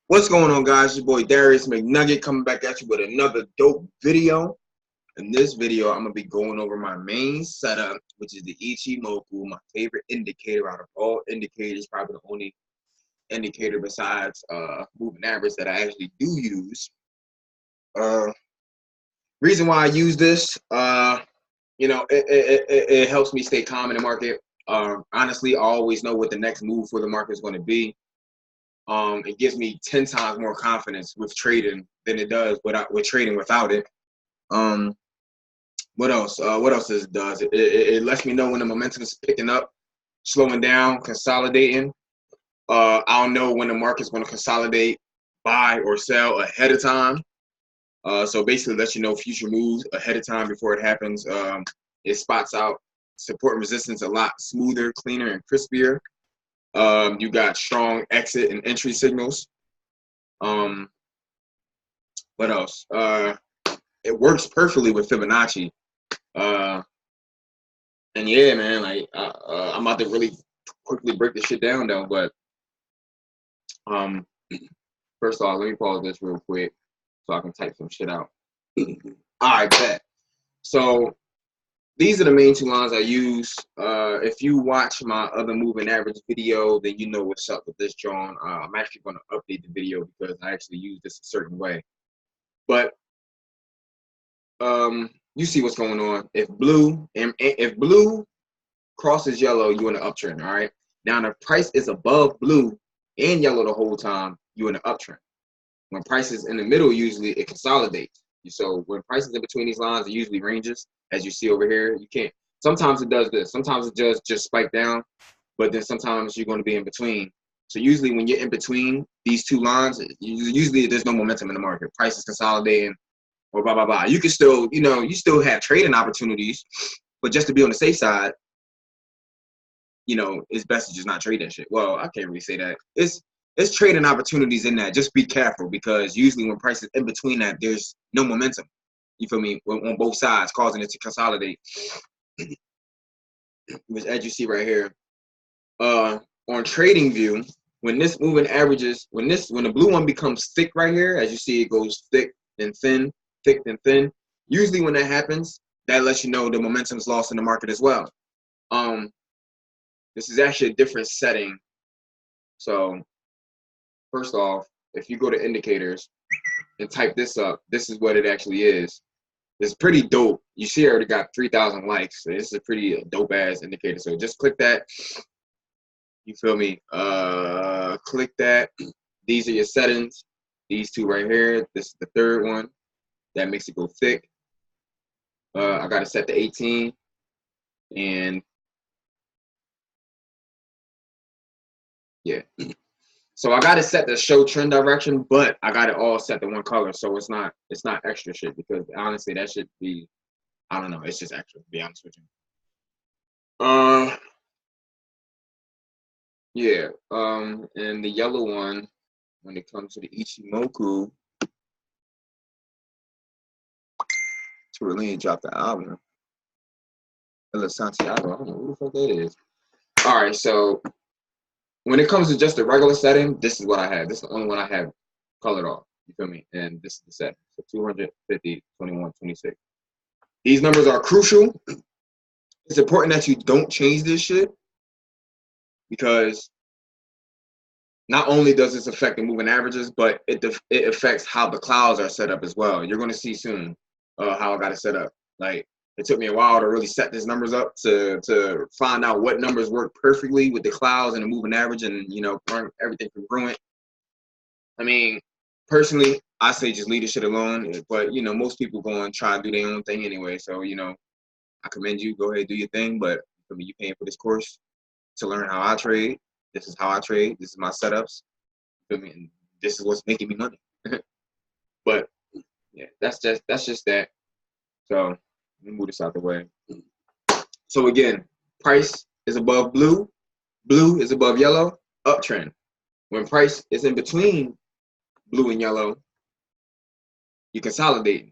What's going on, guys? Your boy Darius McNugget coming back at you with another dope video. In this video, I'm gonna be going over my main setup, which is the Ichimoku, my favorite indicator out of all indicators, probably the only indicator besides moving average that I actually do use. Reason why I use this, it helps me stay calm in the market. Honestly, I always know what the next move for the market is going to be. It gives me 10 times more confidence with trading than it does with trading without it. What else? What else it does? It lets me know when the momentum is picking up, slowing down, consolidating. I'll know when the market's going to consolidate, buy or sell ahead of time. So basically, lets you know future moves ahead of time before it happens. It spots out support and resistance a lot smoother, cleaner, and crispier. You got strong exit and entry signals. What else? It works perfectly with Fibonacci. And yeah, man, like I'm about to really quickly break this shit down though. But first off, let me pause this real quick so I can type some shit out. All right, bet. So these are the main two lines I use. If you watch my other moving average video, then you know what's up with this, John. I'm actually going to update the video because I actually use this a certain way. But you see what's going on. If blue crosses yellow, you're in an uptrend. All right. Now the price is above blue and yellow the whole time, you're in an uptrend. When price is in the middle, usually it consolidates. So when price is in between these lines, it usually ranges, as you see over here. You can't. Sometimes it does this. Sometimes it just spike down, but then sometimes you're going to be in between. So usually when you're in between these two lines, usually there's no momentum in the market. Price is consolidating, or blah blah blah. You can still, you still have trading opportunities, but just to be on the safe side, it's best to just not trade that shit. Well, I can't really say that. It's trading opportunities in that. Just be careful because usually when price is in between that, there's no momentum. You feel me? On both sides, causing it to consolidate. Which, as you see right here, on trading view, when this moving averages, when the blue one becomes thick right here, as you see, it goes thick and thin, thick and thin. Usually when that happens, that lets you know the momentum is lost in the market as well. This is actually a different setting. So first off, if you go to indicators and type this up, this is what it actually is. It's pretty dope. You see I already got 3,000 likes. So this is a pretty dope ass indicator. So just click that. You feel me? Click that. These are your settings. These two right here. This is the third one. That makes it go thick. I got it set to 18. And yeah. So I got it set to show trend direction, but I got it all set to one color, so it's not extra shit because honestly that should be, I don't know, it's just extra to be honest with you. Yeah. And the yellow one, when it comes to the Ichimoku, Turlene dropped the album. El Santiago, I don't know who the fuck that is. All right, so when it comes to just the regular setting, this is what I have. This is the only one I have colored off. You feel me? And this is the setting. So 250, 21, 26. These numbers are crucial. It's important that you don't change this shit because not only does this affect the moving averages, but it affects how the clouds are set up as well. You're going to see soon how I got it set up. Like, it took me a while to really set these numbers up to find out what numbers work perfectly with the clouds and the moving average and, everything congruent. I mean, personally, I say just leave this shit alone. But, most people go and try to do their own thing anyway. So, I commend you. Go ahead, do your thing. But you paying for this course to learn how I trade. This is how I trade. This is my setups. And this is what's making me money. But yeah, that's just that. So let me move this out the way. So again, price is above blue. Blue is above yellow. Uptrend. When price is in between blue and yellow, you consolidate.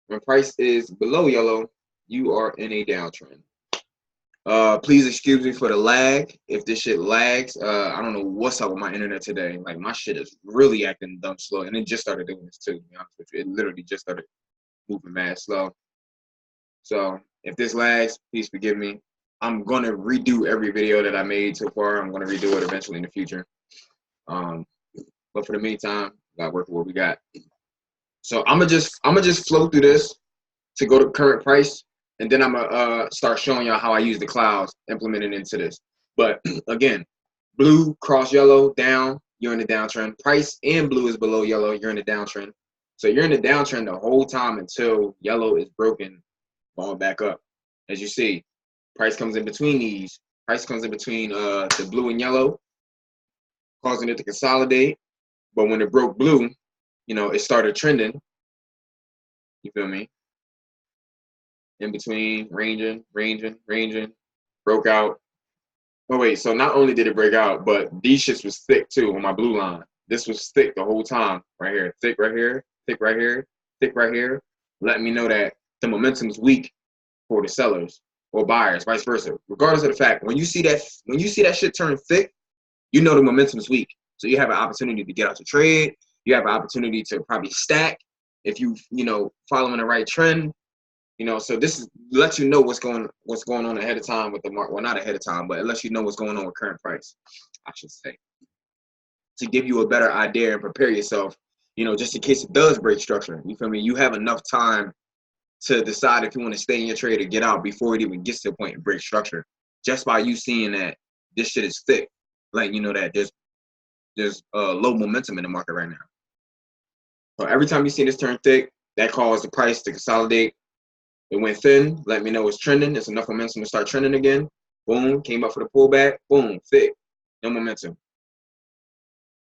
When price is below yellow, you are in a downtrend. Please excuse me for the lag. If this shit lags, I don't know what's up with my internet today. Like my shit is really acting dumb slow, and it just started doing this too. To be honest with you, it literally just started moving mad slow. So if this lags, please forgive me. I'm gonna redo every video that I made so far. I'm gonna redo it eventually in the future. But for the meantime, gotta work with what we got. So I'm gonna just flow through this to go to current price, and then I'm gonna start showing y'all how I use the clouds implemented into this. But again, blue cross yellow down, you're in the downtrend. Price and blue is below yellow, you're in the downtrend. So you're in the downtrend the whole time until yellow is broken, going back up. As you see, price comes in between these. Price comes in between the blue and yellow, causing it to consolidate. But when it broke blue, you know, it started trending. You feel me? In between, ranging, broke out. Oh wait, so not only did it break out, but these shits was thick too on my blue line. This was thick the whole time, right here. Thick right here, thick right here, thick right here. Letting me know that the momentum's weak for the sellers or buyers, vice versa. Regardless of the fact, when you see that shit turn thick, you know the momentum's weak. So you have an opportunity to get out your trade. You have an opportunity to probably stack if you following the right trend. You know, so this is lets you know what's going on ahead of time with the market. Well, not ahead of time, but it lets you know what's going on with current price, I should say, to give you a better idea and prepare yourself. You know, just in case it does break structure. You feel me? You have enough time to decide if you want to stay in your trade or get out before it even gets to the point and break structure. Just by you seeing that this shit is thick, letting you know that there's low momentum in the market right now. So every time you see this turn thick, that caused the price to consolidate. It went thin, let me know it's trending. It's enough momentum to start trending again. Boom, came up for the pullback. Boom, thick, no momentum.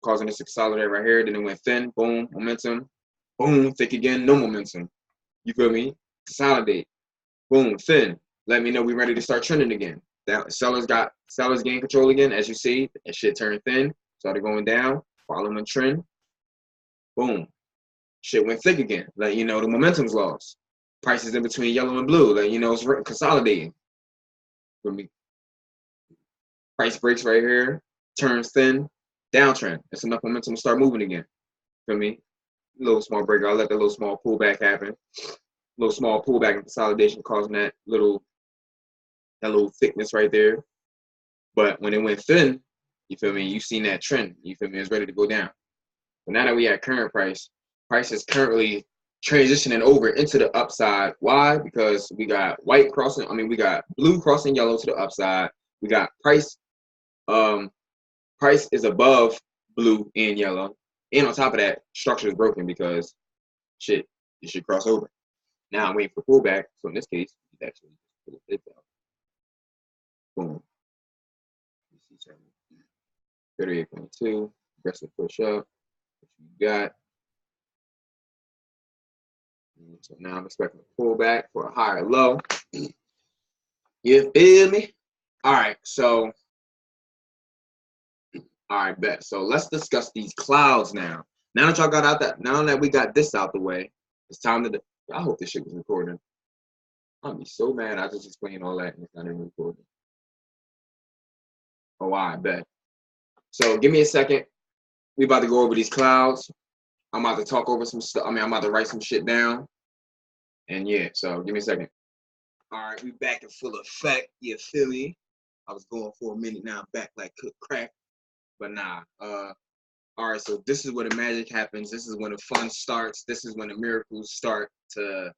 Causing this to consolidate right here. Then it went thin, boom, momentum. Boom, thick again, no momentum. You feel me? Consolidate. Boom, thin. Let me know we ready to start trending again. That sellers gain control again. As you see, that shit turned thin, started going down, following the trend. Boom. Shit went thick again. Let you know the momentum's lost. Prices in between yellow and blue. Let you know it's consolidating. For me. Price breaks right here, turns thin, downtrend. It's enough momentum to start moving again. For me. Little small break. I'll let the little small pullback happen. Little small pullback and consolidation causing that little thickness right there. But when it went thin, you feel me? You seen that trend. You feel me? It's ready to go down. But now that we at current price is currently transitioning over into the upside. Why? Because we got we got blue crossing yellow to the upside. We got price is above blue and yellow. And on top of that, structure is broken because it should cross over. Now I'm waiting for pullback. So in this case, it's actually pull it out. Boom. 38.2. Aggressive push up. What you got? So now I'm expecting a pullback for a higher low. You feel me? All right, so bet. So let's discuss these clouds now. Now that y'all got out now that we got this out the way, it's time to. I hope this shit was recording. I'll be so mad. I just explained all that and it's not even recording. Oh, I bet. So give me a second. We about to go over these clouds. I'm about to talk over some stuff. I'm about to write some shit down. And yeah, so give me a second. All right, we back in full effect. You feel me? I was going for a minute, now I'm back like cook crack. But nah. All right, so this is where the magic happens. This is when the fun starts. This is when the miracles start to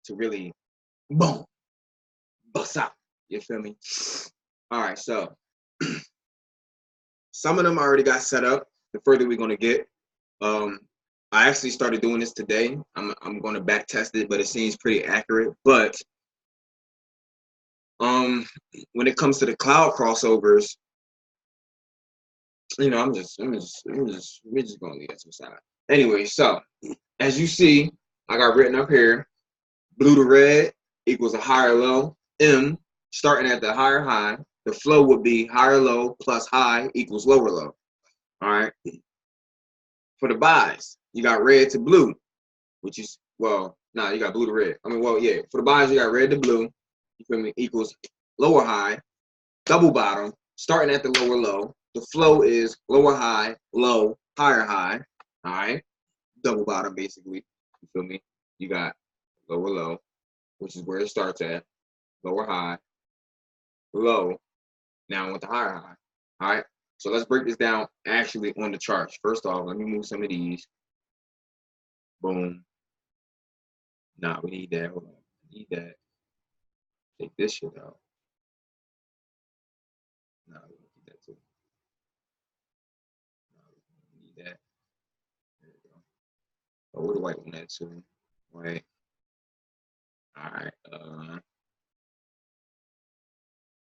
really boom, bust out. You feel me? All right, so some of them already got set up. The further we're gonna get. I actually started doing this today. I'm going to back test it, but it seems pretty accurate. But when it comes to the cloud crossovers, you know, we're just going to leave that to the side. Anyway, so as you see, I got written up here, blue to red equals a higher low. M starting at the higher high. The flow would be higher low plus high equals lower low. All right. For the buys, you got red to blue, which is, you got blue to red. For the buys, you got red to blue, you feel me, equals lower high, double bottom, starting at the lower low. The flow is lower high, low, higher high. All right, double bottom basically. You feel me? You got lower low, which is where it starts at. Lower high, low. Now I want the higher high. All right. So let's break this down actually on the charts. First off, let me move some of these. Boom. Nah, we need that. Hold on. We need that. Take this shit out. Nah, we need that too. Nah, we need that. There we go. Oh, we're the white on that too. Right. All right.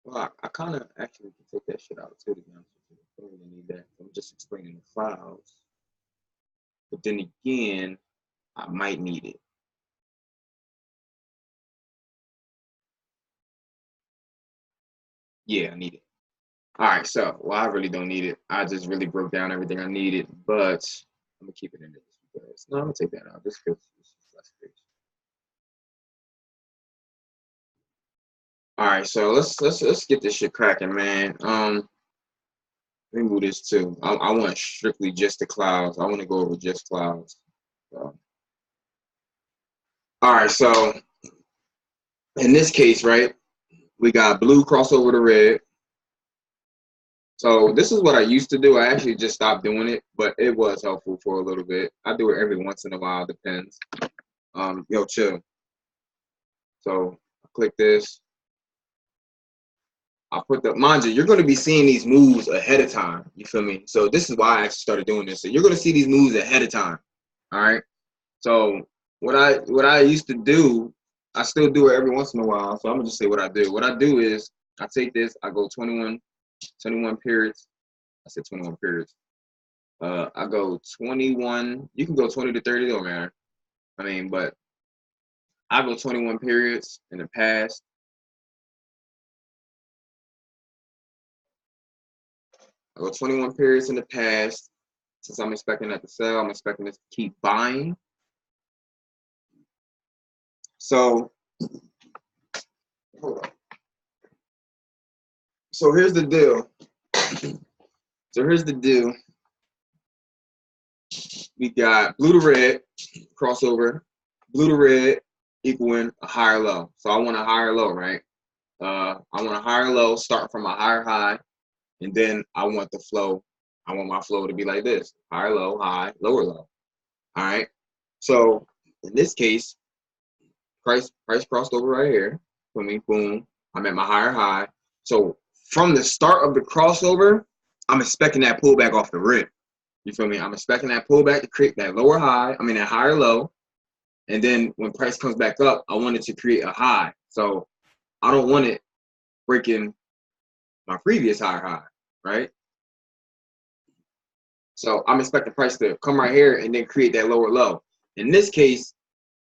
Well, I kind of actually can take that shit out too, to be honest with you. I don't really need that. I'm just explaining the clouds. But then again, I might need it. Yeah, I need it. All right, so, well, I really don't need it. I just really broke down everything I needed, but I'm gonna keep it in this because, no, I'm gonna take that out just because it's less space. All right, so let's get this shit cracking, man. Let me move this too. I want strictly just the clouds. I want to go over just clouds. So. All right, so in this case, right, we got blue cross over to red. So this is what I used to do. I actually just stopped doing it, but it was helpful for a little bit. I do it every once in a while, depends. Yo, chill. So I click this. I put the, mind you, you're going to be seeing these moves ahead of time. You feel me? So this is why I actually started doing this. So you're going to see these moves ahead of time. All right. So what I used to do, I still do it every once in a while. So I'm gonna just say what I do. What I do is I take this, I go 21 periods. I said 21 periods. I go 21. You can go 20 to 30, don't matter. I mean, but I go 21 periods in the past. I go 21 periods in the past. Since I'm expecting that to sell, I'm expecting this to keep buying. So, hold on. So here's the deal. We got blue to red crossover, blue to red equaling a higher low. So I want a higher low, right? I want a higher low, start from a higher high, and then I want the flow. I want my flow to be like this: higher low, high, lower low. All right. So in this case, price crossed over right here. For me, boom. I'm at my higher high. So from the start of the crossover, I'm expecting that pullback off the rip. You feel me? I'm expecting that pullback to create that lower high. I mean that higher low. And then when price comes back up, I want it to create a high. So I don't want it breaking my previous higher high, right? So I'm expecting price to come right here and then create that lower low. In this case,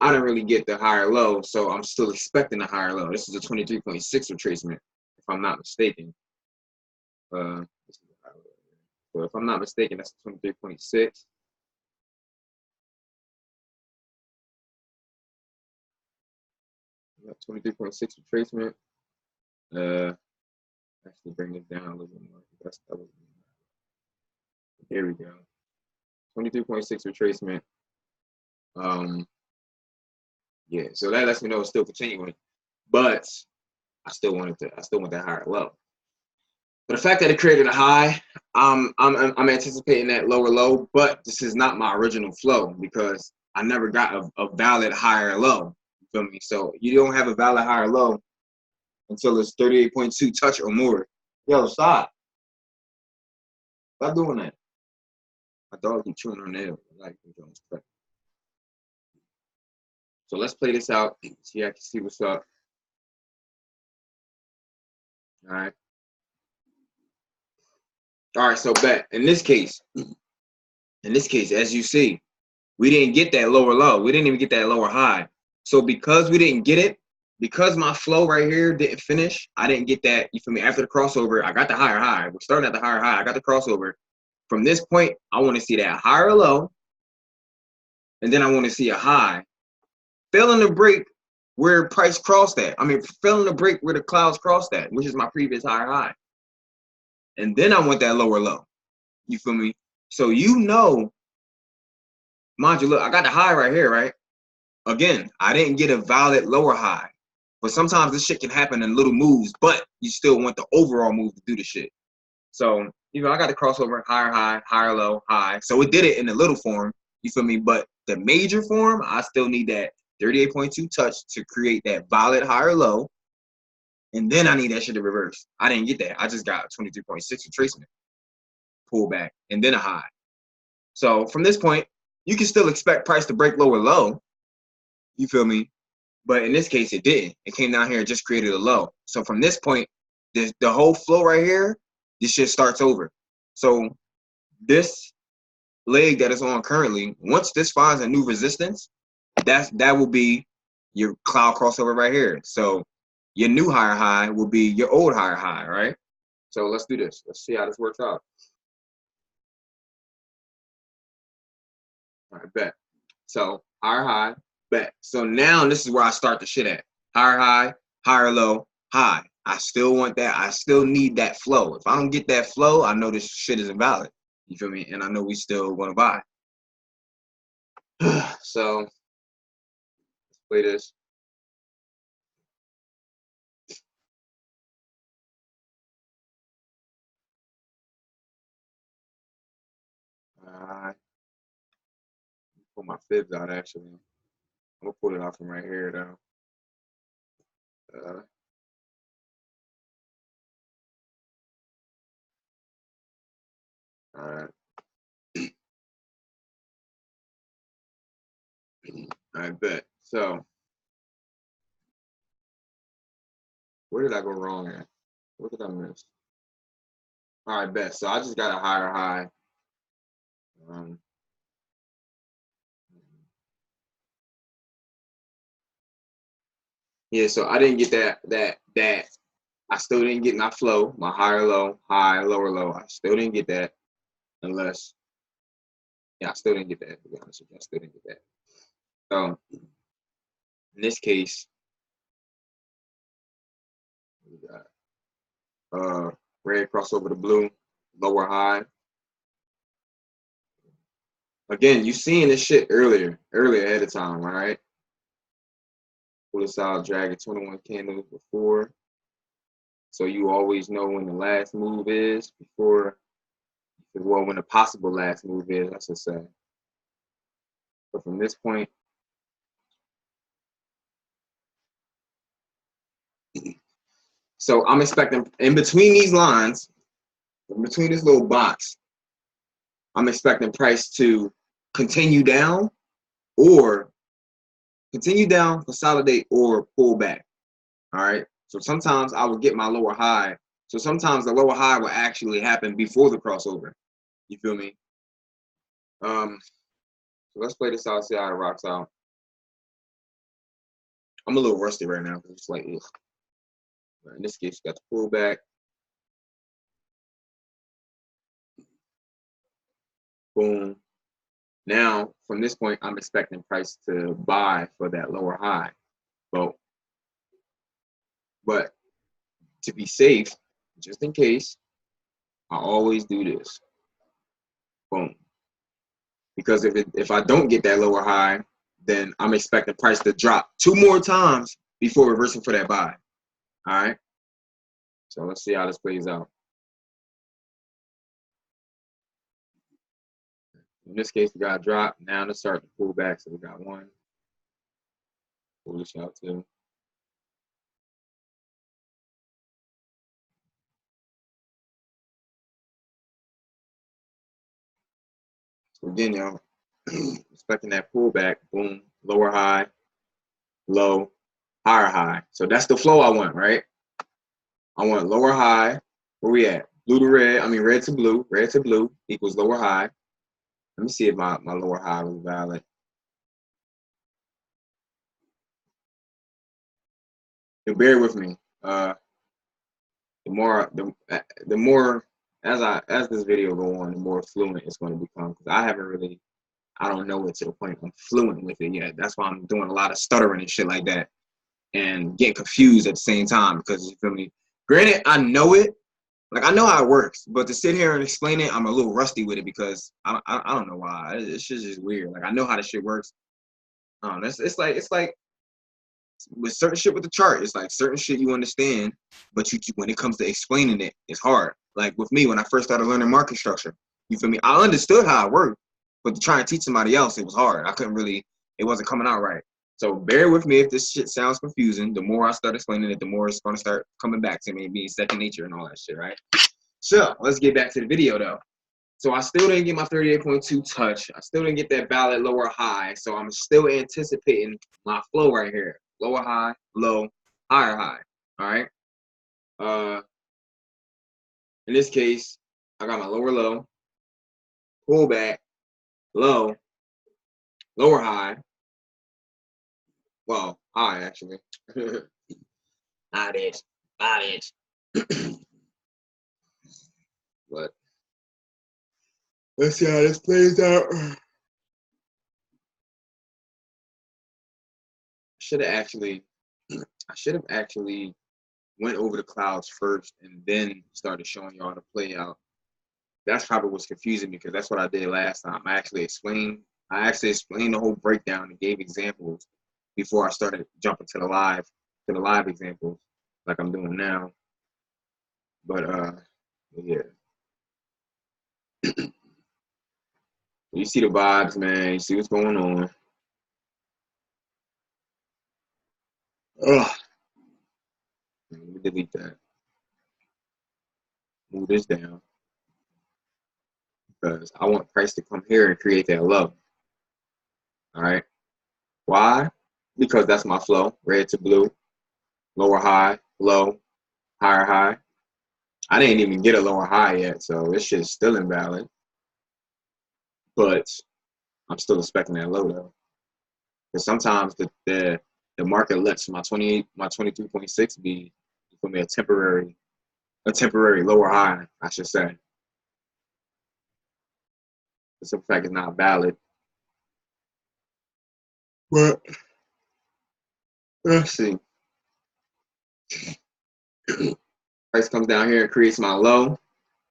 I don't really get the higher low, so I'm still expecting a higher low. This is a 23.6 retracement, if I'm not mistaken. So if I'm not mistaken, that's 23.6. 23.6 retracement. Actually bring this down a little bit more. Here we go. 23.6 retracement. Yeah, so that lets me know it's still continuing, but I still want that higher low. But the fact that it created a high, I'm anticipating that lower low, but this is not my original flow because I never got a valid higher low. You feel me? So you don't have a valid higher low until it's 38.2 touch or more. Yo, stop. Stop doing that. My dog keep chewing her nail. So let's play this out. See, I can see what's up. All right. All right, so bet in this case, as you see, we didn't get that lower low. We didn't even get that lower high. So because we didn't get it, because my flow right here didn't finish, I didn't get that. You feel me? After the crossover, I got the higher high. We're starting at the higher high. I got the crossover. From this point, I want to see that higher low, and then I want to see a high. Failing to break where price crossed at. I mean, filling the break where the clouds crossed at, which is my previous higher high. And then I want that lower low. You feel me? So you know, mind you, look, I got the high right here, right? Again, I didn't get a valid lower high. But sometimes this shit can happen in little moves, but you still want the overall move to do the shit. So, you know, I got the crossover, higher high, higher low, high. So it did it in the little form, you feel me? But the major form, I still need that 38.2 touch to create that valid higher low. And then I need that shit to reverse. I didn't get that. I just got 23.6 retracement, pull back, and then a high. So from this point, you can still expect price to break lower low. You feel me? But in this case, it didn't. It came down here and just created a low. So from this point, the whole flow right here, this shit starts over. So this leg that is on currently, once this finds a new resistance, that will be your cloud crossover right here. So your new higher high will be your old higher high, right? So let's do this. Let's see how this works out. All right, bet. So higher high, bet. So now this is where I start the shit at. Higher high, higher low, high. I still want that. I still need that flow. If I don't get that flow, I know this shit is invalid. You feel me? And I know we still want to buy. So let's play this. Alright. Pull my fibs out actually. I'm gonna pull it out from right here though. Alright. I bet. So where did I go wrong at? What did I miss? Alright, bet. So I just got a higher high. Yeah, so I didn't get that. I still didn't get my flow, my higher low, high, lower low. I still didn't get that unless, yeah, I still didn't get that, to be honest with you. I still didn't get that. So in this case, we got red cross over the blue, lower high. Again, you seeing this shit earlier ahead of time, right? Pull this out, drag it 21 candles before. So you always know when the last move is before, well, when the possible last move is, I should say. But from this point, so I'm expecting in between these lines, in between this little box, I'm expecting price to continue down, consolidate, or pull back. All right. So sometimes I will get my lower high. So sometimes the lower high will actually happen before the crossover. You feel me? So let's play this out, see how it rocks out. I'm a little rusty right now because it's like, ugh. In this case, you got the pullback. Boom. Now, from this point, I'm expecting price to buy for that lower high. But to be safe, just in case, I always do this. Boom. Because if I don't get that lower high, then I'm expecting price to drop 2 more times before reversing for that buy. All right. So let's see how this plays out. In this case, we got a drop. Now let's start to pull back. So we got 1. Pull this out 2. So again, y'all, expecting that pullback. Boom. Lower high, low, higher high. So that's the flow I want, right? I want lower high. Where we at? Blue to red. I mean, red to blue. Red to blue equals lower high. Let me see if my lower high was valid. You'll bear with me. The more as this video go on, the more fluent it's going to become. Because I don't know it to the point I'm fluent with it yet. That's why I'm doing a lot of stuttering and shit like that. and getting confused at the same time, because you feel me. Granted, I know it, like I know how it works, but to sit here and explain it, I'm a little rusty with it because I don't know why. It's just weird. Like I know how the shit works. It's like with certain shit with the chart, it's like certain shit you understand, but when it comes to explaining it, it's hard. Like with me, when I first started learning market structure, you feel me? I understood how it worked, but to try and teach somebody else, it was hard. I couldn't really, it wasn't coming out right. So bear with me if this shit sounds confusing. The more I start explaining it, the more it's gonna start coming back to me, being second nature and all that shit, right? So let's get back to the video though. So I still didn't get my 38.2 touch. I still didn't get that valid lower high. So I'm still anticipating my flow right here. Lower high, low, higher high. All right. In this case, I got my lower low, pull back, low, lower high. Well, high actually. Not it. Not it. But let's see how this plays out. I should have actually went over the clouds first and then started showing y'all to play out. That's probably what's confusing me, because that's what I did last time. I actually explained the whole breakdown and gave examples before I started jumping to the live examples like I'm doing now. But yeah. You see the vibes, man. You see what's going on. Ugh. Let me delete that. Move this down, because I want price to come here and create that low. All right. Why? Because that's my flow. Red to blue, lower high, low, higher high. I didn't even get a lower high yet, so this shit is still invalid. But I'm still expecting that low though, because sometimes the market lets my 23.6 be for me a temporary lower high, I should say. The simple fact it's not valid. But let's see. Price comes down here and creates my low,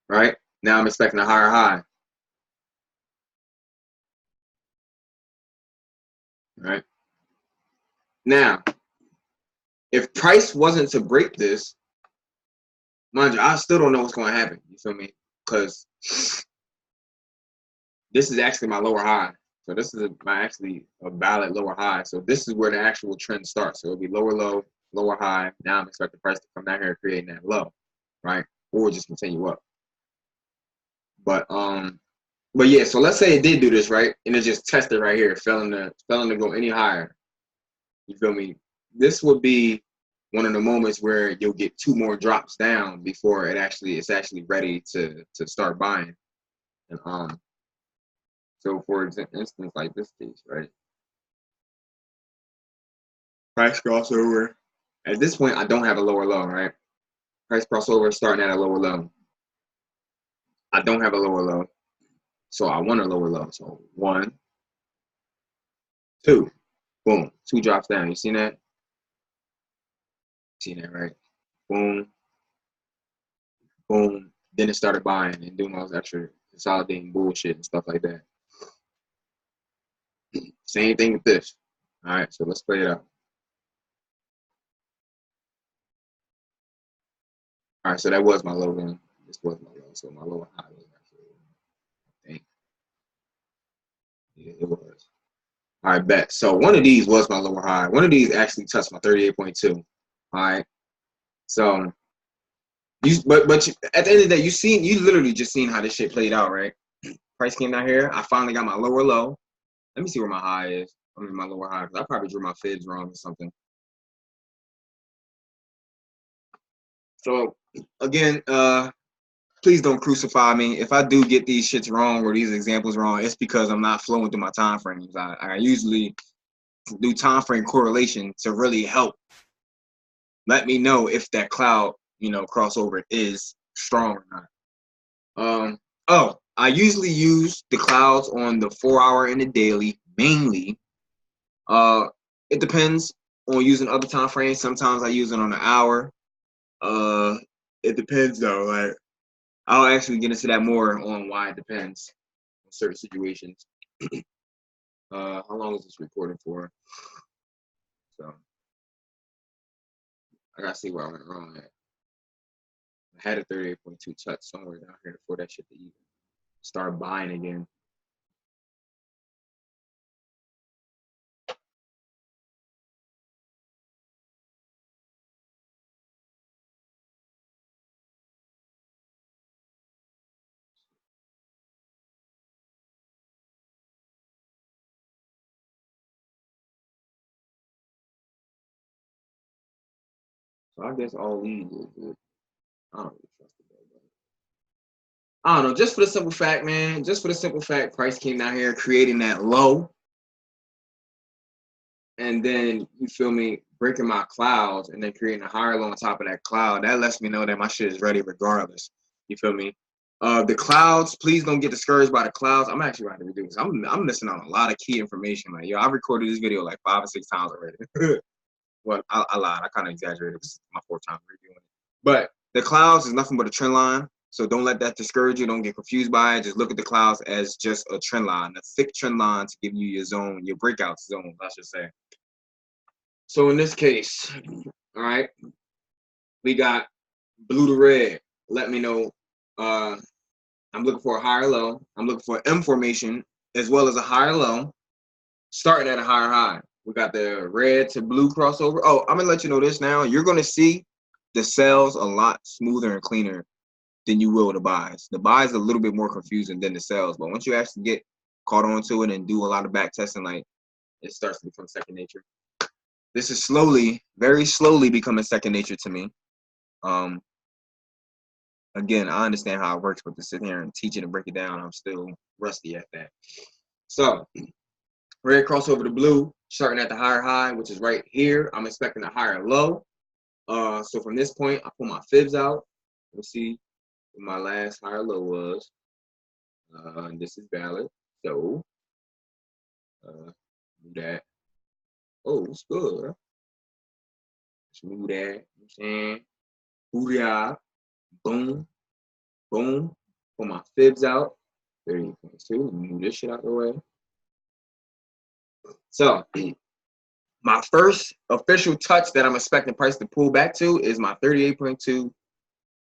right? Now I'm expecting a higher high. Right? Now, if price wasn't to break this, mind you, I still don't know what's going to happen. You feel me? Because this is actually my lower high. So this is actually a valid lower high. So this is where the actual trend starts. So it'll be lower low, lower high. Now I'm expecting price to come down here and create that low, right? Or just continue up. But yeah. So let's say it did do this, right? And it just tested right here, failing to go any higher. You feel me? This would be one of the moments where you'll get 2 more drops down before it's actually ready to start buying. And so for instance, like this case, right? Price crossover. At this point, I don't have a lower low, right? Price crossover starting at a lower low. I don't have a lower low, so I want a lower low. So 1, 2, boom, 2 drops down. You seen that? Seen that, right? Boom, boom. Then it started buying and doing all this extra consolidating bullshit and stuff like that. Same thing with this. All right, so let's play it out. All right, so that was my low then. This was my low, so my lower high was actually, I think. Yeah, it was. All right, bet. So one of these was my lower high. One of these actually touched my 38.2. All right. So but at the end of the day, you literally just seen how this shit played out, right? Price came down here. I finally got my lower low. Let me see where my high is. I mean my lower high, because I probably drew my fibs wrong or something. So again, please don't crucify me. If I do get these shits wrong or these examples wrong, it's because I'm not flowing through my time frames. I usually do time frame correlation to really help let me know if that cloud, crossover is strong or not. I usually use the clouds on the 4-hour and the daily mainly. It depends. on using other time frames. Sometimes I use it on an hour. It depends though. Like I'll actually get into that more on why it depends on certain situations. How long is this recording for? So I gotta see where I went wrong at. I had a 38.2 touch somewhere down here before that shit to even start buying again. So I guess all these is good. I don't really trust it though. I don't know, just for the simple fact, man, just for the simple fact, price came down here creating that low. And then, you feel me, breaking my clouds and then creating a higher low on top of that cloud. That lets me know that my shit is ready regardless. You feel me? The clouds, please don't get discouraged by the clouds. I'm actually about to redo this. I'm missing out on a lot of key information. Like, yo, I've recorded this video like 5 or 6 times already. Well, I lied. I kind of exaggerated. This is my 4th time redoing it. But the clouds is nothing but a trend line. So don't let that discourage you. Don't get confused by it. Just look at the clouds as just a trend line, a thick trend line to give you your zone, your breakout zone, I should say. So in this case, all right, we got blue to red. Let me know. I'm looking for a higher low. I'm looking for M formation as well as a higher low, starting at a higher high. We got the red to blue crossover. Oh, I'm gonna let you know this now. You're gonna see the sells a lot smoother and cleaner than you will the buys. The buys are a little bit more confusing than the sells, but once you actually get caught onto it and do a lot of back testing, like it starts to become second nature. This is slowly, very slowly becoming second nature to me. Again, I understand how it works, but to sit here and teach it and break it down, I'm still rusty at that. So, red crossover to blue, starting at the higher high, which is right here. I'm expecting a higher low. So from this point, I pull my fibs out. Let's see what my last higher low was. And this is valid. So, do that. Oh, it's good. Smooth that. You know what I'm saying? Booyah. Boom. Boom. Pull my fibs out. 38.2. Move this shit out the way. So, my first official touch that I'm expecting price to pull back to is my 38.2,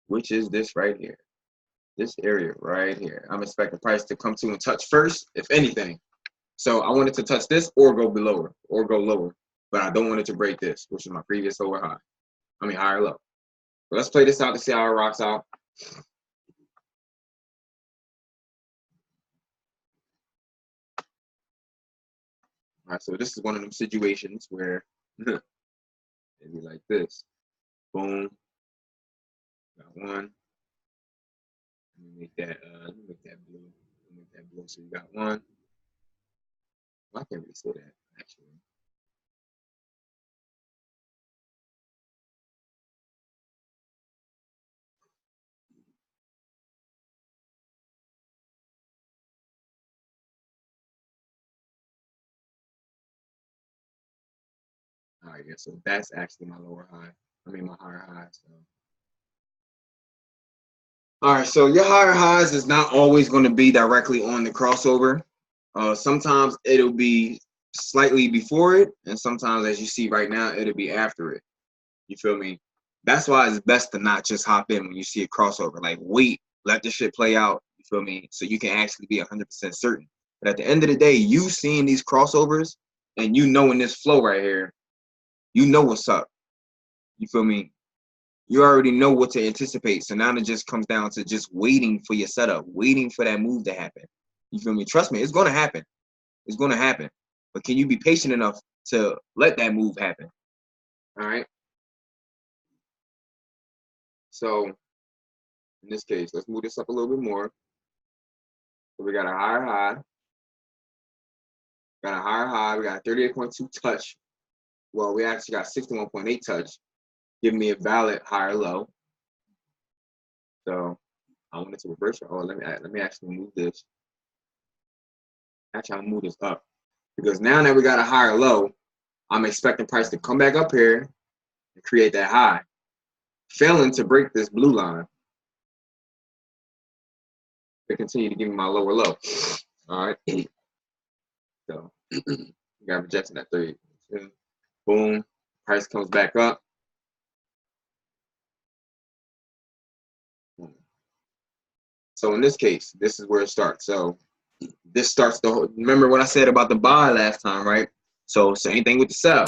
which is this right here. This area right here. I'm expecting price to come to and touch first, if anything. So I wanted to touch this or go below or go lower, but I don't want it to break this, which is my previous lower high. I mean higher low. So let's play this out to see how it rocks out. All right, so this is one of them situations where it'd be like this. Boom. Got one. Let me make that blue. Let me make that blue. So you got one. Well, I can't really say that actually. All right, yeah, so that's actually my lower high. I mean my higher high. So. All right, so your higher highs is not always going to be directly on the crossover. Sometimes it'll be slightly before it, and sometimes, as you see right now, it'll be after it. You feel me? That's why it's best to not just hop in when you see a crossover. Like, wait, let this shit play out. You feel me? So you can actually be 100% certain. But at the end of the day, you seeing these crossovers and you knowing this flow right here, you know what's up. You feel me? You already know what to anticipate. So now it just comes down to just waiting for your setup, waiting for that move to happen. You feel me? Trust me, it's going to happen. It's going to happen. But can you be patient enough to let that move happen? All right. So in this case, let's move this up a little bit more. So we got a higher high. Got a higher high. We got a 38.2 touch. Well, we actually got 61.8 touch, giving me a valid higher low. So I wanted to reverse it. Oh, let me actually move this. Actually, I'll move this up because now that we got a higher low, I'm expecting price to come back up here and create that high, failing to break this blue line. To continue to give me my lower low. All right. So got rejection at 30. Boom. Price comes back up. So in this case, this is where it starts. So this starts the whole, remember what I said about the buy last time, right? So same thing with the sell.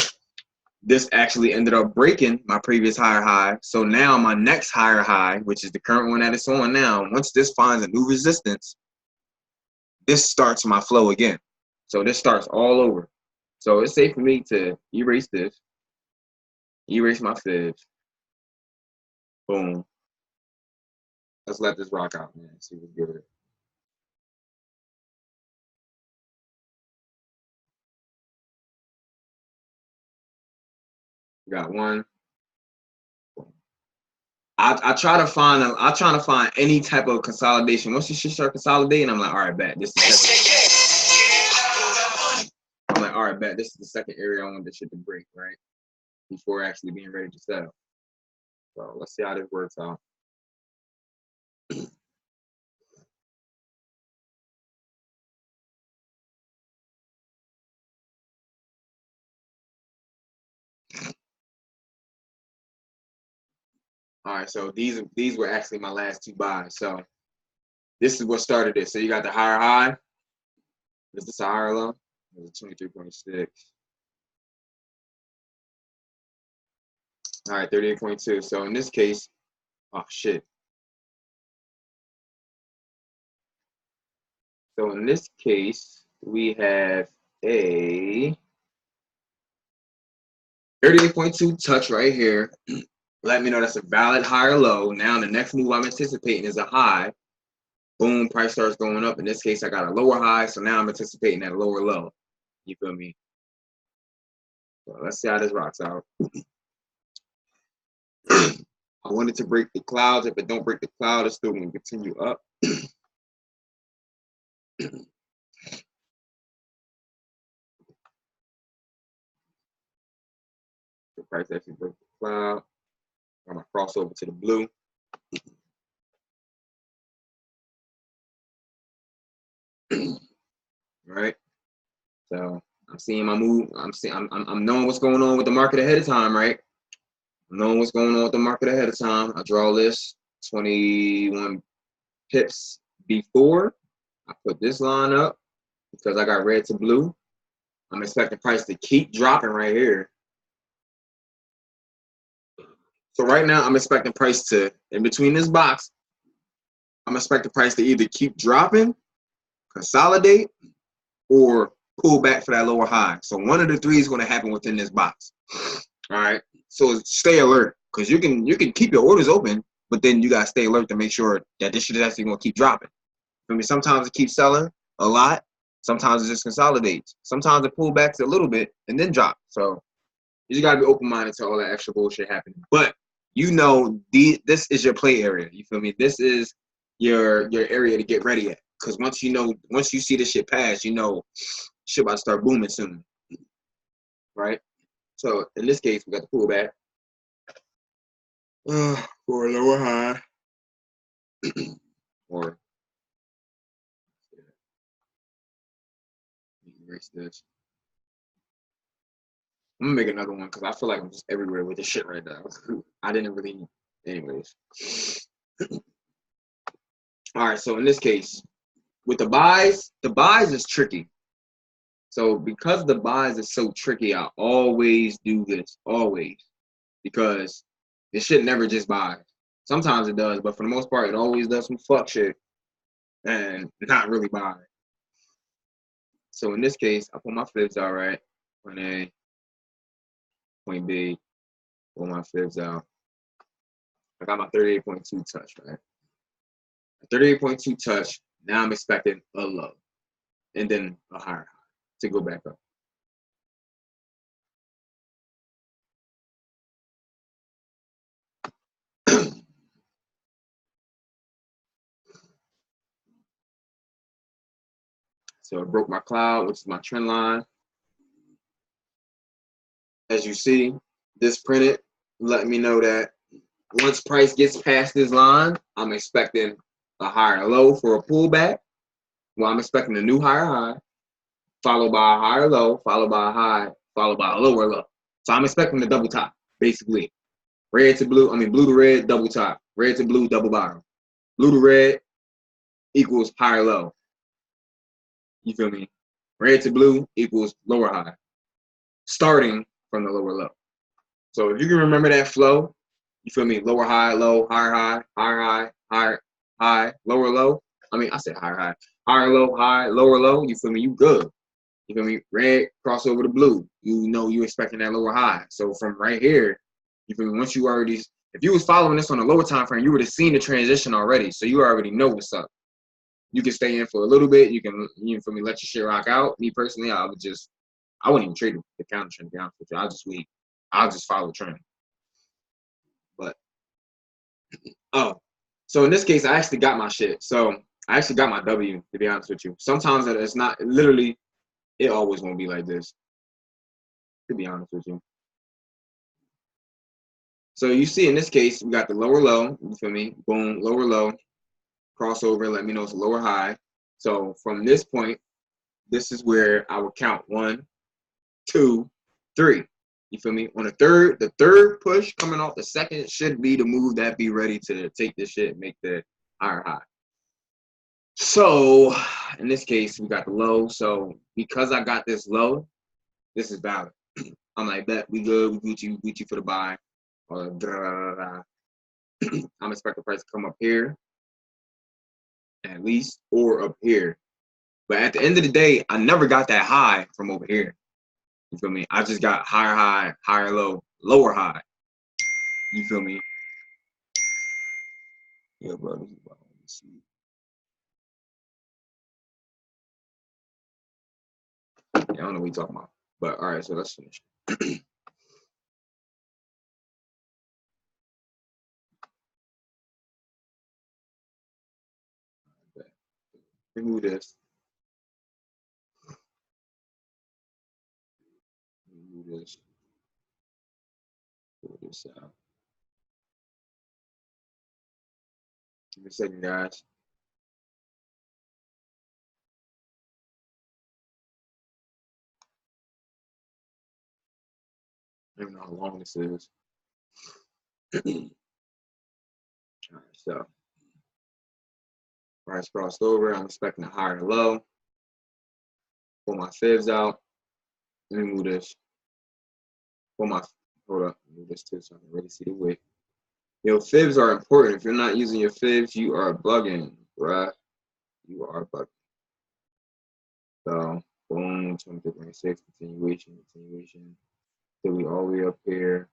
This actually ended up breaking my previous higher high. So now my next higher high, which is the current one that it's on now, once this finds a new resistance, this starts my flow again. So this starts all over. So it's safe for me to erase this, erase my fibs. Boom. Let's let this rock out, man. See what's good. We got one. I try to find any type of consolidation. Once you should start consolidating, I'm like, all right, bet this is I'm like, all right, bet this is the second area I want this shit to break, right? Before actually being ready to sell. So let's see how this works out. All right, so these were actually my last two buys. So this is what started it. So you got the higher high. Is this a higher low? It's 23.6. All right, 38.2. So in this case, oh shit. So in this case, we have a 38.2 touch right here. Let me know that's a valid higher low. Now the next move I'm anticipating is a high. Boom, price starts going up. In this case, I got a lower high, so now I'm anticipating that lower low. You feel me? So let's see how this rocks out. I wanted to break the clouds. If it don't break the cloud, it's still going to continue up. The price actually broke the cloud. I'm going to cross over to the blue. Right? So I'm seeing my move. I'm knowing what's going on with the market ahead of time, right? I'm knowing what's going on with the market ahead of time. I draw this 21 pips before. I put this line up because I got red to blue. I'm expecting price to keep dropping right here. So right now I'm expecting price to, in between this box, I'm expecting price to either keep dropping, consolidate, or pull back for that lower high. So one of the three is going to happen within this box. All right. So stay alert, because you can keep your orders open, but then you gotta stay alert to make sure that this shit is actually gonna keep dropping. I mean, sometimes it keeps selling a lot. Sometimes it just consolidates. Sometimes it pulls back a little bit and then drop. So you just gotta be open minded to all that extra bullshit happening. But you know, this is your play area. You feel me? This is your area to get ready at. Because once you see this shit pass, you know shit about to start booming soon. Right? So in this case, we got the pullback for a lower high, or erase this. I'm gonna make another one because I feel like I'm just everywhere with this shit right now. I didn't really, anyways. All right, so in this case, with the buys is tricky. So because the buys is so tricky, I always do this, always, because this shit never just buys. Sometimes it does, but for the most part, it always does some fuck shit and not really buy. So in this case, I put my fibs out right. Point A, point B, pull my fibs out. I got my 38.2 touch, right? 38.2 touch. Now I'm expecting a low and then a higher high to go back up. So it broke my cloud, which is my trend line. as you see, this printed, let me know that once price gets past this line, I'm expecting a higher low for a pullback. Well, I'm expecting a new higher high, followed by a higher low, followed by a high, followed by a lower low. So I'm expecting the double top, basically. Red to blue, blue to red, double top. Red to blue, double bottom. Blue to red equals higher low. You feel me? Red to blue equals lower high, starting from the lower low. So if you can remember that flow, you feel me? Lower high, low, higher high, higher high, higher high, lower low. I said higher high, higher low, high, lower low. You feel me? You good. You feel me? Red cross over to blue. You know you expecting that lower high. So from right here, you feel me? Once you already, if you was following this on a lower time frame, you would have seen the transition already. So you already know what's up. You can stay in for a little bit. You can, you feel me? Let your shit rock out. Me personally, I wouldn't even trade the counter trend. To be honest with you, I'll just wait. I'll just follow the trend. But so in this case, I actually got my shit. So I actually got my W. To be honest with you, sometimes it's not literally. It always won't be like this. To be honest with you. So you see in this case, we got the lower low, you feel me? Boom, lower low, crossover, let me know it's a lower high. So from this point, this is where I would count 1, 2, 3. You feel me? On the third push coming off the second should be the move that be ready to take this shit and make the higher high. So in this case, we got the low. So because I got this low, this is valid. I'm like, bet we good, we Gucci for the buy. I'm expecting the price to come up here, at least, or up here. But at the end of the day, I never got that high from over here. You feel me? I just got higher high, higher low, lower high. You feel me? Yeah, bro. This is about, let me see. Yeah, I don't know what you're talking about. But all right, so let's finish. Remove this. Remove this. Pull this out. Give me a second, guys. I don't know how long this is. All right, so price crossed over. I'm expecting a higher low. Pull my fibs out. Let me move this. Hold up. Move this too so I can really see the wick. Yo, fibs are important. If you're not using your fibs, you are bugging, bruh. You are bugging. So, boom, 23.6, continuation. Till we all the way up here.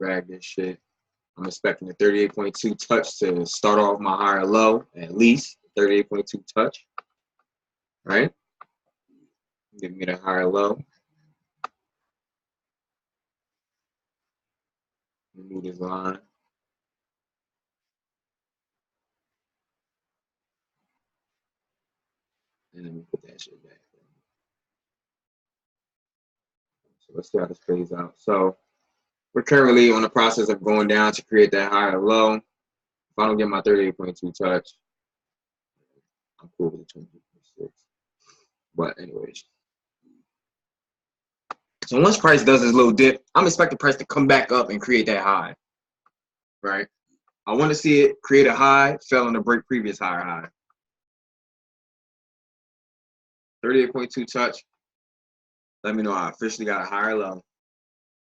Drag this shit. I'm expecting a 38.2 touch to start off my higher low, at least 38.2 touch, right? Give me the higher low. Move this line. And then we put that shit back. So let's see how this plays out. So we're currently on the process of going down to create that higher low. If I don't get my 38.2 touch, I'm cool with the 22.6. But anyways. So once price does this little dip, I'm expecting price to come back up and create that high, right? I want to see it create a high, fell on the break previous higher high. 38.2 touch. Let me know I officially got a higher low.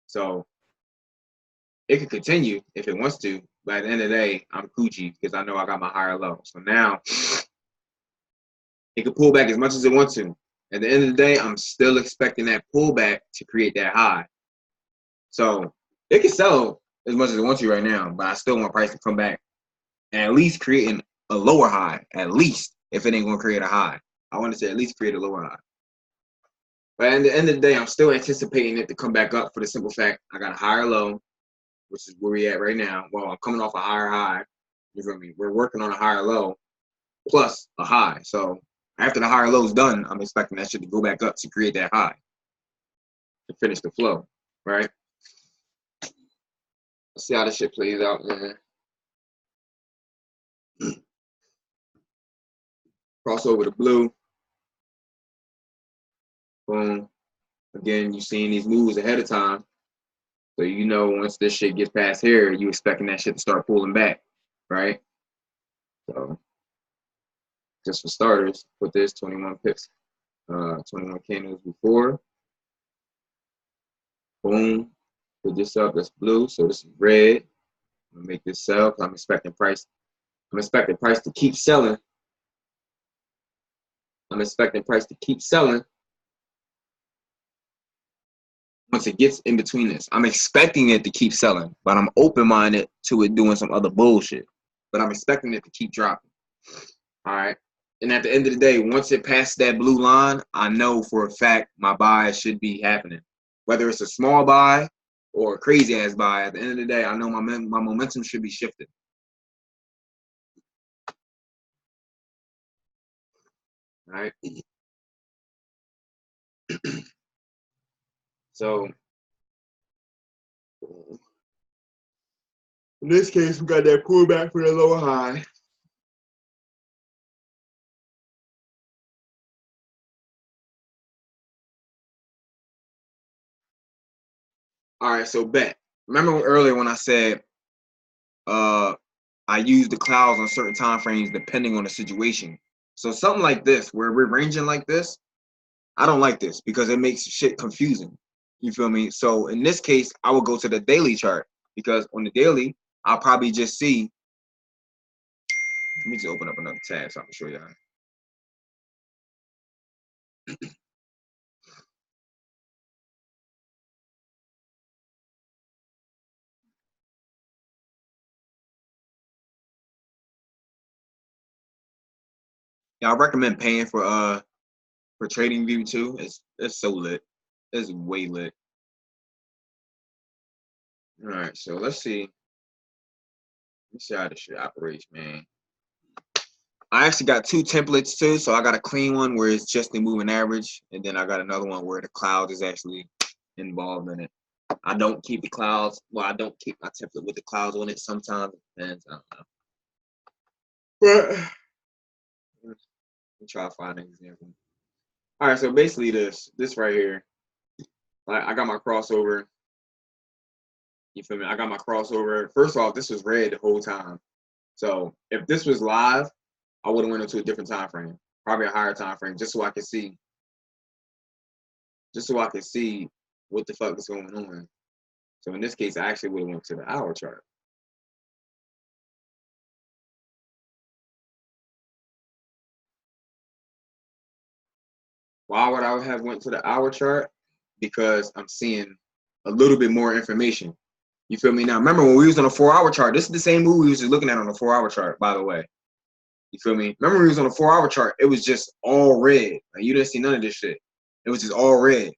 So it could continue if it wants to, but at the end of the day, I'm Gucci because I know I got my higher low. So now it could pull back as much as it wants to. At the end of the day, I'm still expecting that pullback to create that high. So it can sell as much as it wants to right now, but I still want price to come back and at least creating a lower high, at least, if it ain't gonna create a high. I want to say at least create a lower high. But at the end of the day, I'm still anticipating it to come back up for the simple fact I got a higher low, which is where we at right now. Well, I'm coming off a higher high. You feel me? We're working on a higher low plus a high. So after the higher low is done, I'm expecting that shit to go back up to create that high. to finish the flow, right? Let's see how this shit plays out, man. Cross over to blue. Boom. Again, you seeing these moves ahead of time. So you know once this shit gets past here, you expecting that shit to start pulling back, right? So just for starters, put this 21 pips, 21 candles before. Boom. Put this up, that's blue. So this is red. I'm gonna make this sell because I'm expecting price. I'm expecting price to keep selling. I'm expecting price to keep selling once it gets in between this. I'm expecting it to keep selling, but I'm open-minded to it doing some other bullshit. But I'm expecting it to keep dropping. All right. And at the end of the day, once it passes that blue line, I know for a fact my buy should be happening. Whether it's a small buy or a crazy ass buy, at the end of the day, I know my momentum should be shifted. All right. So in this case, we got that pullback for the lower high. All right, so bet. Remember earlier when I said I use the clouds on certain time frames depending on the situation. So something like this, where we're ranging like this, I don't like this because it makes shit confusing. You feel me? So in this case, I would go to the daily chart because on the daily, I'll probably just see. Let me just open up another tab so I can show y'all. Yeah, I recommend paying for Trading View too. It's so lit. It's way lit. All right, so let's see. Let's see how this shit operates, man. I actually got two templates too. So I got a clean one where it's just the moving average, and then I got another one where the cloud is actually involved in it. I don't keep the clouds. Well, I don't keep my template with the clouds on it. Sometimes it depends. I don't know. But let me try to find an example. All right, so basically this right here, I got my crossover. You feel me? I got my crossover. First off, this was red the whole time. So if this was live, I would have went into a different time frame, probably a higher time frame, just so I could see what the fuck is going on. So in this case, I actually would have went to the hour chart. Why would I have went to the hour chart? Because I'm seeing a little bit more information. You feel me? Now, remember when we was on a 4-hour chart, this is the same move we was just looking at on a 4-hour chart, by the way. You feel me? Remember when we was on a 4-hour chart, it was just all red. Like, you didn't see none of this shit. It was just all red.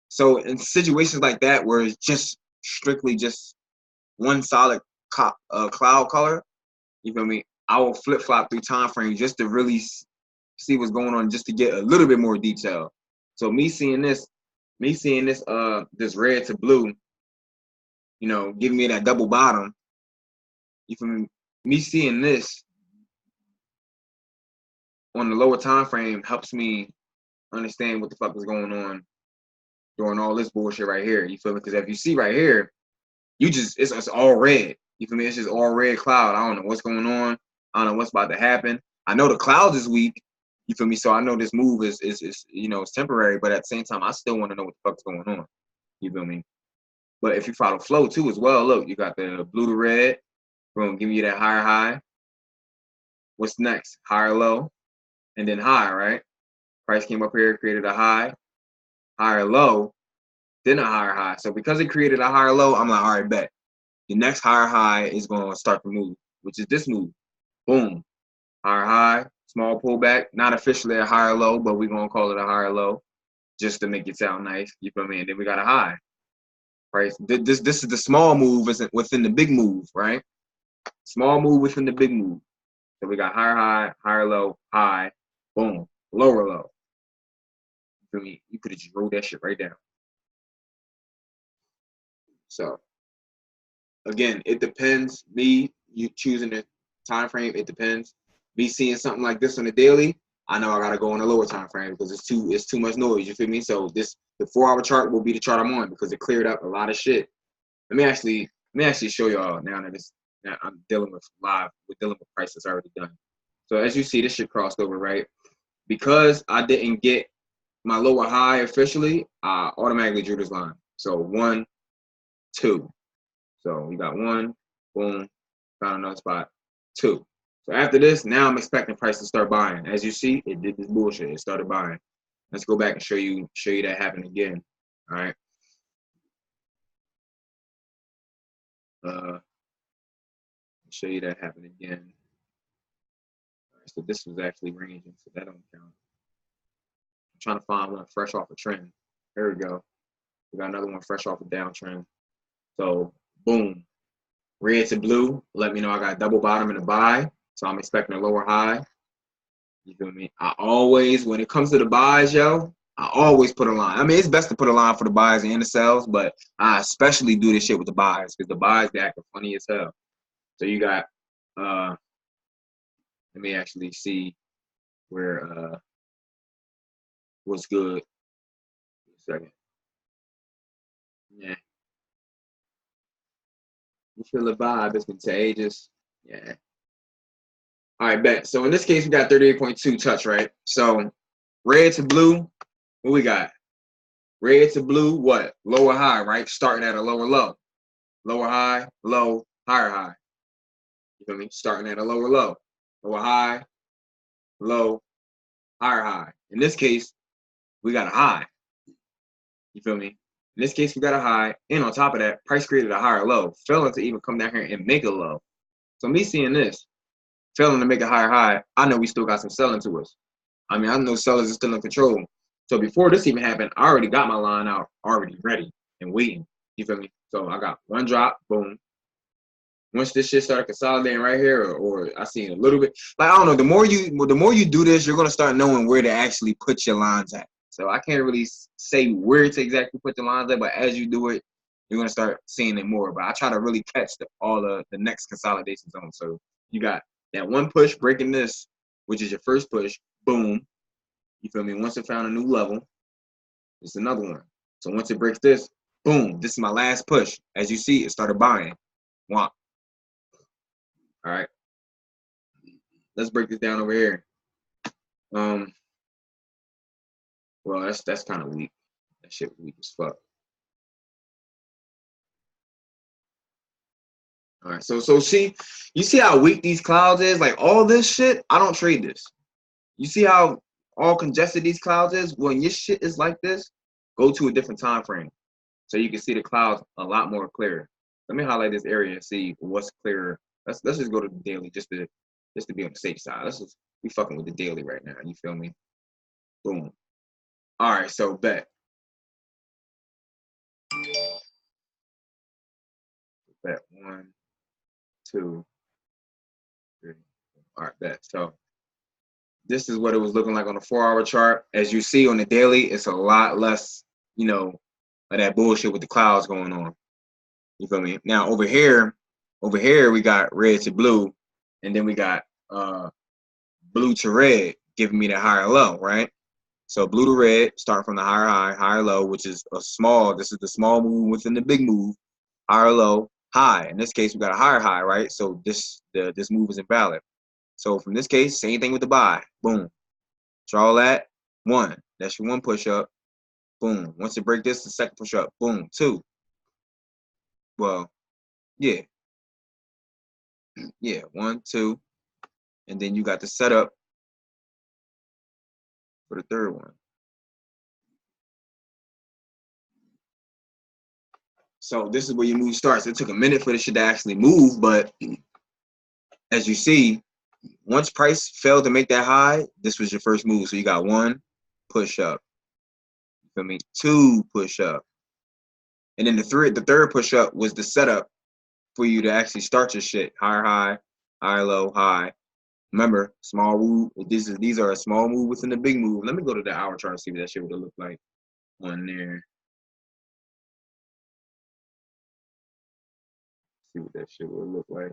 So in situations like that where it's just strictly just one solid cloud color, you feel me? I will flip-flop through time frames just to really see what's going on, just to get a little bit more detail. So me seeing this this red to blue, you know, giving me that double bottom, you feel me? Me seeing this on the lower time frame helps me understand what the fuck is going on during all this bullshit right here. You feel me? Because if you see right here, it's all red. You feel me? It's just all red cloud. I don't know what's going on. I don't know what's about to happen. I know the clouds is weak. You feel me? So I know this move is you know, it's temporary, but at the same time, I still want to know what the fuck's going on. You feel me? But if you follow flow too as well, look, you got the blue to red. Boom, give you that higher high. What's next? Higher low, and then high, right? Price came up here, created a high, higher low, then a higher high. So because it created a higher low, I'm like, all right, bet. The next higher high is going to start to move, which is this move. Boom. Higher high, small pullback. Not officially a higher low, but we're going to call it a higher low just to make it sound nice. You feel me? And then we got a high. Right? This is the small move within the big move, right? Small move within the big move. So we got higher high, higher low, high, boom, lower low. You feel me? You could have just wrote that shit right down. So again, it depends. Me, you choosing the time frame, it depends. Me seeing something like this on the daily, I know I gotta go on a lower time frame because it's too much noise. You feel me? So the 4 hour chart will be the chart I'm on because it cleared up a lot of shit. Let me actually show y'all now that now I'm dealing with live. We're dealing with price that's already done. So as you see, this shit crossed over, right? Because I didn't get my lower high officially, I automatically drew this line. So 1, 2. So we got 1, boom, found another spot, 2. So after this, now I'm expecting price to start buying. As you see, it did this bullshit. It started buying. Let's go back and show you that happen again. All right. Show you that happen again. All right, so this was actually ranging, so that don't count. I'm trying to find one fresh off a trend. There we go. We got another one fresh off a downtrend. So boom, red to blue. Let me know I got double bottom in the buy. So I'm expecting a lower high. You feel me? I always, when it comes to the buys, yo, I always put a line. I mean, it's best to put a line for the buys and the sells, but I especially do this shit with the buys because the buys, they act funny as hell. So you got, let me actually see where, what's good. A second. Yeah. You feel the vibe, it's contagious. Yeah. All right, bet. So in this case, we got 38.2 touch, right? So red to blue, what we got? Red to blue, what? Lower high, right? Starting at a lower low. Lower high, low, higher high. You feel me? Starting at a lower low. Lower high, low, higher high. In this case, we got a high. You feel me? In this case, we got a high. And on top of that, price created a higher low. Failing to even come down here and make a low. So me seeing this, failing to make a higher high, I know we still got some selling to us. I mean, I know sellers are still in control. So before this even happened, I already got my line out, already ready and waiting. You feel me? So I got one drop, boom. Once this shit started consolidating right here, or I seen a little bit, like I don't know. The more you do this, you're gonna start knowing where to actually put your lines at. So I can't really say where to exactly put the lines at, but as you do it, you're gonna start seeing it more. But I try to really catch all the next consolidation zone. So you got that one push breaking this, which is your first push, boom. You feel me? Once it found a new level, it's another one. So once it breaks this, boom, this is my last push. As you see, it started buying. Wow. All right. Let's break this down over here. Well, that's kind of weak. That shit was weak as fuck. All right. So see, you see how weak these clouds is? Like all this shit, I don't trade this. You see how all congested these clouds is? When your shit is like this, go to a different time frame so you can see the clouds a lot more clear. Let me highlight this area and see what's clearer. Let's just go to the daily just to be on the safe side. We fucking with the daily right now. You feel me? Boom. All right, so bet. Bet 1, 2, 3. All right, bet. So this is what it was looking like on the 4 hour chart. As you see on the daily, it's a lot less, you know, of that bullshit with the clouds going on. You feel me? Now over here we got red to blue, and then we got blue to red giving me the higher low, right? So blue to red, start from the higher high, higher low, which is this is the small move within the big move, higher low, high. In this case, we got a higher high, right? So this move is invalid. So from this case, same thing with the buy. Boom. Draw that, 1. That's your 1 push up. Boom. Once it break this, the second push up. Boom. 2. Well, yeah. Yeah, 1, 2. And then you got the setup for the third one. So this is where your move starts. It took a minute for this shit to actually move, but as you see, once price failed to make that high, this was your first move. So you got 1 push up. You feel me? 2 push up. And then the third push up was the setup for you to actually start your shit. Higher high, higher low, high. Remember, small move. These are a small move within the big move. Let me go to the hour chart and see what that shit would have looked like on there. See what that shit will look like.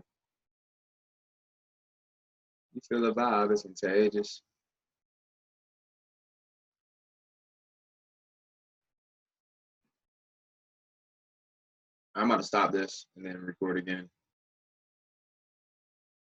You feel the vibe? It's contagious. I'm about to stop this and then record again.